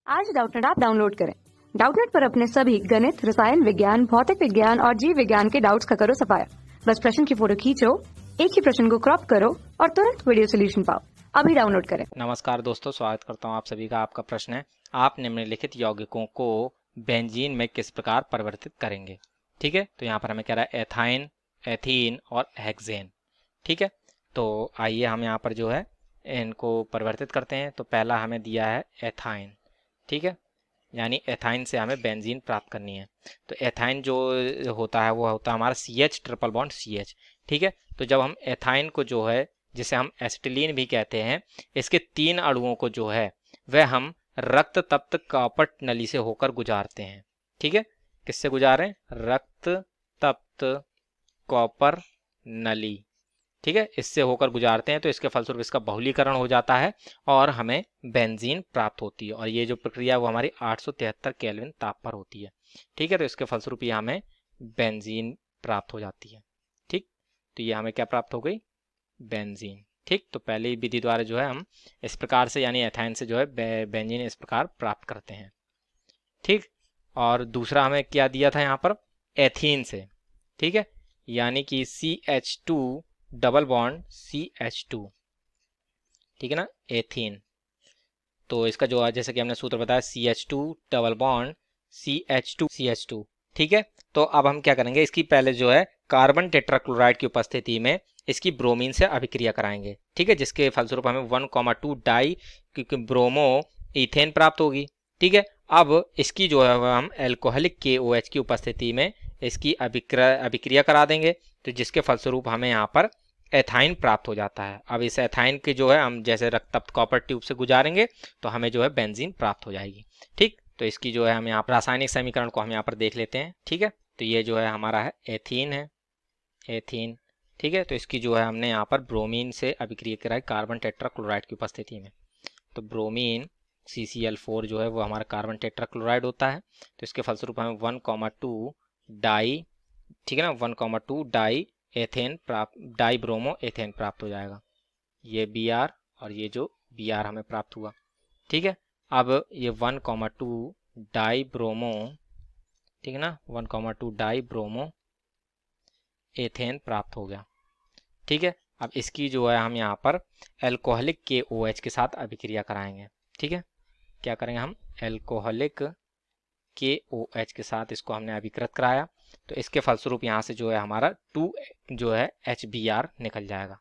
आज Doubtnut app download करें। Doubtnut पर अपने सभी गणित, रसायन विज्ञान, भौतिक विज्ञान और जीव विज्ञान के डाउट्स का करो सफाया। बस प्रश्न की फोटो खींचो, एक ही प्रश्न को क्रॉप करो और तुरंत वीडियो सोल्यूशन पाओ। अभी डाउनलोड करें। नमस्कार दोस्तों, स्वागत करता हूं आप सभी का। आपका प्रश्न है, आप निम्नलिखित यौगिकों को बेंजीन में किस प्रकार परिवर्तित करेंगे। ठीक है, तो यहाँ पर हमें कह रहा है एथाइन, एथीन और हेक्सेन। ठीक है, तो आइए हम यहाँ पर जो है इनको परिवर्तित करते हैं। तो पहला हमें दिया है एथाइन। ठीक है, यानी एथाइन से हमें बेंजीन प्राप्त करनी है। तो एथाइन जो होता है वो होता है हमारा CH ट्रिपल बॉन्ड CH। ठीक है, तो जब हम एथाइन को जो है, जिसे हम एसिटिलीन भी कहते हैं, इसके 3 अणुओं को जो है वह हम रक्त तप्त कॉपर नली से होकर गुजारते हैं। ठीक है, किससे गुजारें? रक्त तप्त कॉपर नली। ठीक है, इससे होकर गुजारते हैं, तो इसके फलस्वरूप इसका बहुलीकरण हो जाता है और हमें बेंजीन प्राप्त होती है। और ये जो प्रक्रिया है वो हमारी 873 केल्विन ताप पर होती है। ठीक है, तो इसके फलस्वरूप ये हमें बेंजीन प्राप्त हो जाती है। ठीक, तो ये हमें क्या प्राप्त हो गई? बेंजीन। ठीक, तो पहली विधि द्वारा जो है हम इस प्रकार से, यानी एथाइन से जो है बेंजीन इस प्रकार प्राप्त करते हैं। ठीक, और दूसरा हमें क्या दिया था यहाँ पर? एथीन से। ठीक है, यानी कि CH2 डबल बॉन्ड CH2। ठीक है ना, एथीन। तो इसका जो है, जैसे कि हमने सूत्र बताया, CH2 डबल बॉन्ड CH2। ठीक है, तो अब हम क्या करेंगे, इसकी पहले जो है कार्बन टेट्राक्लोराइड की उपस्थिति में इसकी ब्रोमीन से अभिक्रिया कराएंगे। ठीक है, जिसके फलस्वरूप हमें 1,2 डाई ब्रोमो इथेन प्राप्त होगी। ठीक है, अब इसकी जो है हम एल्कोहलिक KOH की उपस्थिति में इसकी अभिक्रिया करा देंगे, तो जिसके फलस्वरूप हमें यहाँ पर एथाइन प्राप्त हो जाता है। अब इस एथाइन के जो है हम जैसे रक्त तप्त कॉपर ट्यूब से गुजारेंगे तो हमें जो है बेंजीन प्राप्त हो जाएगी। ठीक, तो इसकी जो है हम यहाँ पर रासायनिक समीकरण को हम यहाँ पर देख लेते हैं। ठीक है, तो ये जो है हमारा है एथीन है, एथीन। ठीक है, तो इसकी जो है हमने यहाँ पर ब्रोमीन से अभिक्रिया कराई कार्बन टेट्राक्लोराइड की उपस्थिति में। तो ब्रोमीन CCl4 जो है वो हमारा कार्बन टेट्राक्लोराइड होता है। तो इसके फलस्वरूप हमें 1,2 डाई, ठीक है ना, 1,2 डाई एथेन प्राप्त, डाई ब्रोमो एथेन प्राप्त हो जाएगा। ये Br और ये जो Br हमें प्राप्त हुआ। ठीक है, अब ये 1,2 डाई ब्रोमो, ठीक है ना, 1,2 डाई ब्रोमो एथेन प्राप्त हो गया। ठीक है, अब इसकी जो है हम यहाँ पर एल्कोहलिक KOH के साथ अभिक्रिया कराएंगे। ठीक है, क्या करेंगे हम? एल्कोहलिक KOH के साथ इसको हमने अभिकृत कराया, तो इसके फलस्वरूप यहाँ से जो है हमारा 2 जो है HBr निकल जाएगा।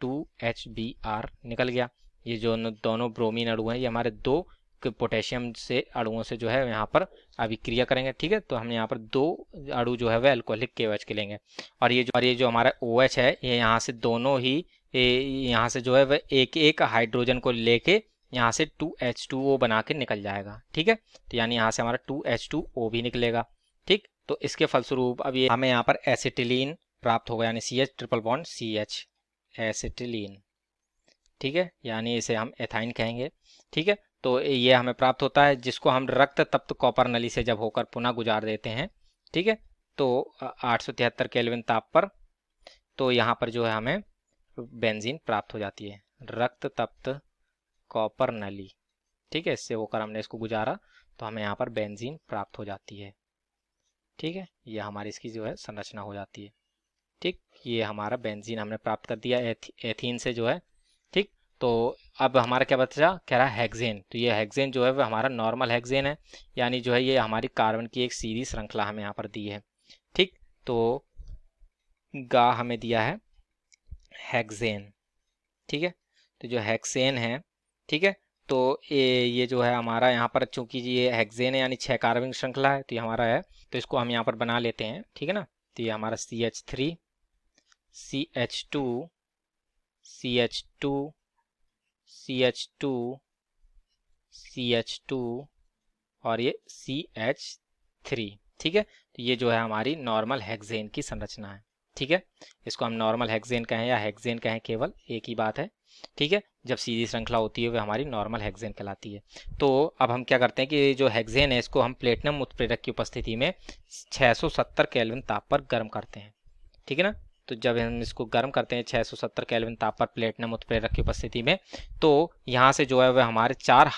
2 HBr निकल गया। ये जो दोनों ब्रोमीन अणु हैं ये हमारे 2 पोटेशियम से अणुओं से जो है यहाँ पर अभिक्रिया करेंगे। ठीक है, तो हम यहाँ पर 2 अणु जो है वह एल्कोहलिक KOH के लेंगे, और ये जो हमारा OH है ये यहाँ से दोनों ही यहाँ से जो है वह एक एक हाइड्रोजन को लेके यहाँ से 2H2O बना के निकल जाएगा। ठीक है, तो यानी यहाँ से हमारा 2H2O भी निकलेगा। ठीक, तो इसके फलस्वरूप अब ये हमें यहाँ पर एसिटिलीन प्राप्त होगा, यानी CH triple bond CH, acetylene. ठीक है, यानी इसे हम एथाइन कहेंगे। ठीक है, तो ये हमें प्राप्त होता है, जिसको हम रक्त तप्त कॉपर नली से जब होकर पुनः गुजार देते हैं, ठीक है, तो 873 केल्विन ताप पर, तो यहाँ पर जो है हमें बेंजीन प्राप्त हो जाती है, रक्त तप्त कॉपर नली। ठीक है, इससे होकर हमने इसको गुजारा तो हमें यहाँ पर बेंजीन प्राप्त हो जाती है। ठीक है, ये हमारी इसकी जो है संरचना हो जाती है। ठीक, ये हमारा बेंजीन हमने प्राप्त कर दिया एथीन से जो है। ठीक, तो अब हमारा क्या बचा? कह रहा है हेक्सेन। तो ये हेक्सेन जो है वो हमारा नॉर्मल हेक्सेन है, यानी जो है ये हमारी कार्बन की एक सीधी श्रृंखला हमें यहाँ पर दी है। ठीक, तो गा हमें दिया है हेक्सेन। ठीक है, तो जो हेक्सेन है, ठीक है, तो ये जो है हमारा यहाँ पर, चूंकि ये हेक्सेन है यानी 6 कार्बन श्रृंखला है, तो ये हमारा है, तो इसको हम यहाँ पर बना लेते हैं। ठीक है ना, तो ये हमारा CH3, CH2, CH2, CH2, CH2 और ये CH3। ठीक है, तो ये जो है हमारी नॉर्मल हेक्सेन की संरचना है। ठीक है, इसको हम नॉर्मल हेक्सेन कहें या हेक्सेन कहें, केवल एक ही बात है। ठीक है, जब सीधी श्रृंखला होती है वह हमारी नॉर्मल हेक्सेन कहलाती है। तो अब हम क्या करते हैं कि जो हेक्सेन है इसको हम प्लेटिनम उत्प्रेरक की उपस्थिति में 670 केल्विन ताप पर गर्म करते हैं। ठीक है ना, तो जब हम इसको गर्म करते हैं 670 केल्विन ताप पर प्लेटिनम उत्प्रेरक की उपस्थिति में, तो यहाँ से जो है वह हमारे 4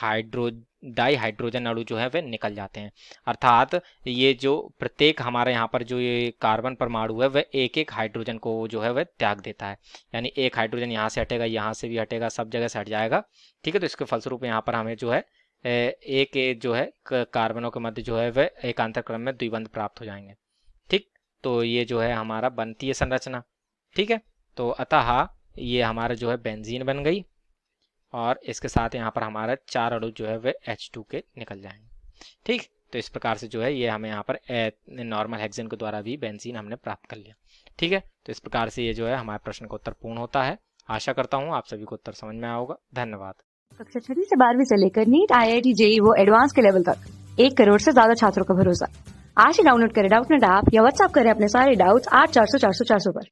डाई हाइड्रोजन अणु जो है वे निकल जाते हैं। अर्थात ये जो प्रत्येक हमारे यहाँ पर जो ये कार्बन परमाणु है वह एक एक हाइड्रोजन को जो है वह त्याग देता है, यानी एक हाइड्रोजन यहाँ से हटेगा, यहाँ से भी हटेगा, सब जगह से हट जाएगा। ठीक है, तो इसके फलस्वरूप यहाँ पर हमें जो है एक जो है कार्बनों के मध्य जो है वह एकांतर क्रम में द्विबंध प्राप्त हो जाएंगे। ठीक, तो ये जो है हमारा बनती है संरचना। ठीक है, तो अतः ये हमारा जो है बेंजीन बन गई और इसके साथ यहाँ पर हमारा 4 अणु जो है वे H2 के निकल जाएंगे। ठीक, तो इस प्रकार से जो है ये हमें यहाँ पर नॉर्मल हेक्सेन के द्वारा भी बेंजीन हमने प्राप्त कर लिया। ठीक है, तो इस प्रकार से ये जो है हमारे प्रश्न का उत्तर पूर्ण होता है। आशा करता हूँ आप सभी को उत्तर समझ में आया होगा। धन्यवाद। कक्षा 6 से 12वीं से लेकर नीट, IIT, JEE वो एडवांस के लेवल तक 1 करोड़ से ज्यादा छात्रों का भरोसा। आज ही डाउनलोड करें डाउटनेट ऐप या व्हाट्सएप करें अपने सारे डाउट्स 8400 400 400 पर।